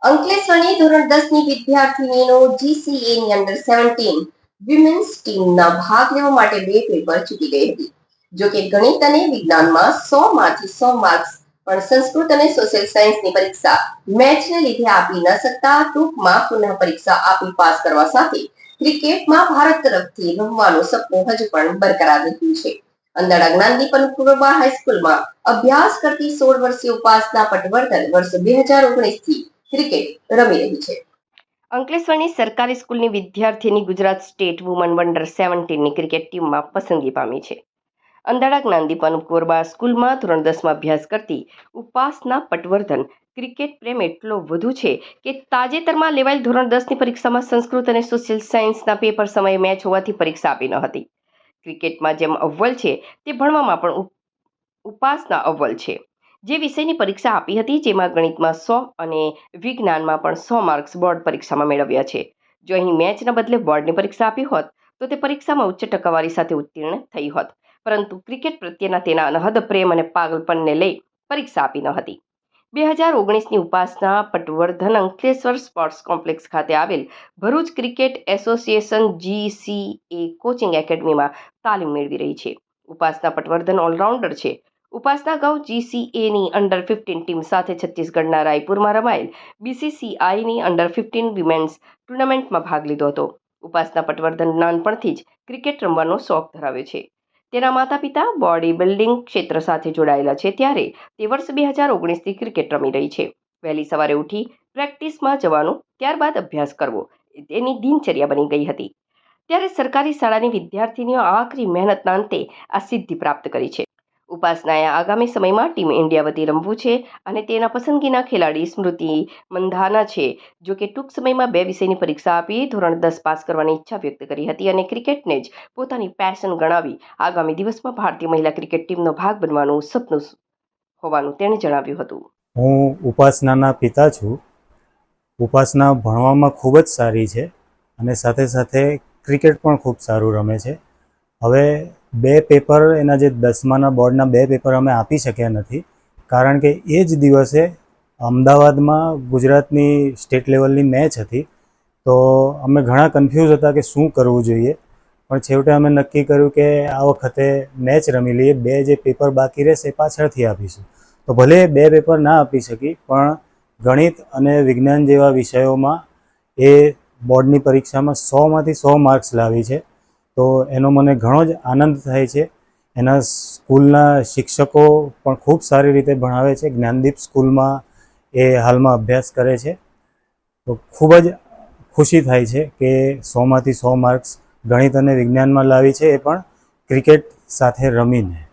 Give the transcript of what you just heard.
અંકલેશ્વરની ધોરણ 10 ની વિદ્યાર્થીનીનો જીસીએની under 17 women's ટીમના ભાગ લેવા માટે 2 પેપર ચૂકી ગઈ હતી. જો કે ગણિત અને વિજ્ઞાનમાં 100 માંથી 100 માર્ક્સ પણ સંસ્કૃત અને સોશિયલ સાયન્સની પરીક્ષા મેચને લીધે આપી ન શકતા ટૂંકમાં પુનઃ પરીક્ષા આપી પાસ કરવા સાથે ક્રિકેટમાં ભારત તરફથી રમવાનું સપનું હજુ પણ બરકરાર રહ્યું છે. અંદાડા જ્ઞાનદીપ અનુકૂળબા હાઈસ્કૂલમાં અભ્યાસ કરતી 16 વર્ષીય ઉપાસના પટવર્ધન વર્ષ 2019 થી ક્રિકેટ રમી રહી છે. અંકલેશ્વરની સરકારી સ્કૂલની વિદ્યાર્થીની ગુજરાત સ્ટેટ વુમન વન્ડર 17ની ક્રિકેટ ટીમમાં પસંદગી પામી છે. અંદાડા જ્ઞાનદીપ અનુકૂળબા સ્કૂલમાં ધોરણ 10માં અભ્યાસ કરતી ઉપાસના પટવર્ધન ક્રિકેટ પ્રેમ એટલો વધુ છે કે તાજેતરમાં લેવાયેલ ધોરણ 10ની પરીક્ષામાં સંસ્કૃત અને સોશિયલ સાયન્સના પેપર સમયે મેચ હોવાથી પરીક્ષા આપી ન હતી. ક્રિકેટમાં જેમ અવ્વલ છે તે ભણવામાં પણ ઉપાસના અવ્વલ છે. જે વિષયની પરીક્ષા આપી હતી જેમાં ગણિતમાં 100 અને વિજ્ઞાનમાં પણ 100 માર્ક્સ બોર્ડ પરીક્ષામાં મેળવ્યા છે. જો અહીં મેચના બદલે બોર્ડની પરીક્ષા આપી હોત તો તે પરીક્ષામાં ઉચ્ચ ટકાવારી સાથે ઉત્તીર્ણ થઈ હોત, પરંતુ ક્રિકેટ પ્રત્યેના તેના અનહદ પ્રેમ અને પાગલપનને લઈ પરીક્ષા આપી ન હતી. 2019ની ઉપાસના પટવર્ધન અંકલેશ્વર સ્પોર્ટ્સ કોમ્પ્લેક્સ ખાતે આવેલ Bharuch cricket association GCA coaching એકેડમીમાં તાલીમ મેળવી રહી છે. ઉપાસના પટવર્ધન ઓલરાઉન્ડર છે. ઉપાસના અગાઉ જીસીએની અંડર 15 ટીમ સાથે છત્તીસગઢના રાયપુરમાં રમાયેલ બીસીસીઆઈની અંડર 15 વિમેન્સ ટુર્નામેન્ટમાં ભાગ લીધો હતો. ઉપાસના પટવર્ધન નાનપણથી જ ક્રિકેટ રમવાનો શોખ ધરાવે છે. તેના માતા પિતા બોડી બિલ્ડિંગ ક્ષેત્ર સાથે જોડાયેલા છે, ત્યારે તે વર્ષ 2019થી ક્રિકેટ રમી રહી છે. વહેલી સવારે ઉઠી પ્રેક્ટિસમાં જવાનું, ત્યારબાદ અભ્યાસ કરવો તેની દિનચર્યા બની ગઈ હતી. ત્યારે સરકારી શાળાની વિદ્યાર્થીનીઓ આકરી મહેનતના અંતે આ સિદ્ધિ પ્રાપ્ત કરી છે. ઉપાસનાએ આગામી સમયમાં ટીમ ઇન્ડિયા વતી રમવું છે અને તેના પસંદગીના ખેલાડી સ્મૃતિ મંધાના છે. જો કે ટૂંક સમયમાં 2 વિષયની પરીક્ષા આપી ધોરણ 10 પાસ કરવાની ઈચ્છા વ્યક્ત કરી હતી અને ક્રિકેટને જ પોતાની પેશન ગણાવી આગામી દિવસમાં ભારતીય મહિલા ક્રિકેટ ટીમનો ભાગ બનવાનું સપનું હોવાનું તેણે જણાવ્યું હતું. હું ઉપાસનાના પિતા છું. ઉપાસના ભણવામાં ખૂબ જ સારી છે અને સાથે સાથે ક્રિકેટ પણ ખૂબ સારું રમે છે. હવે 2 પેપર એના જે 10માના બોર્ડના 2 પેપર અમે આપી શક્યા નથી, કારણ કે એ જ દિવસે અમદાવાદમાં ગુજરાતની સ્ટેટ લેવલની મેચ હતી. તો અમે ઘણા કન્ફ્યુઝ હતા કે શું કરવું જોઈએ, પણ છેવટે અમે નક્કી કર્યું કે આ વખતે મેચ રમી લઈએ. 2 જે પેપર બાકી રહેશે પાછળથી આપીશું. તો ભલે 2 પેપર ના આપી શકી, પણ ગણિત અને વિજ્ઞાન જેવા વિષયોમાં એ બોર્ડની પરીક્ષામાં 100માંથી 100 માર્ક્સ લાવી છે. તો એનો મને ઘણો જ આનંદ થાય છે. એના સ્કૂલના શિક્ષકો પણ ખૂબ સારી રીતે ભણાવે છે. જ્ઞાનદીપ સ્કૂલમાં એ હાલમાં અભ્યાસ કરે છે. તો ખૂબ જ ખુશી થાય છે કે 100માંથી 100 માર્ક્સ ગણિત અને વિજ્ઞાનમાં લાવી છે, એ પણ ક્રિકેટ સાથે રમીને.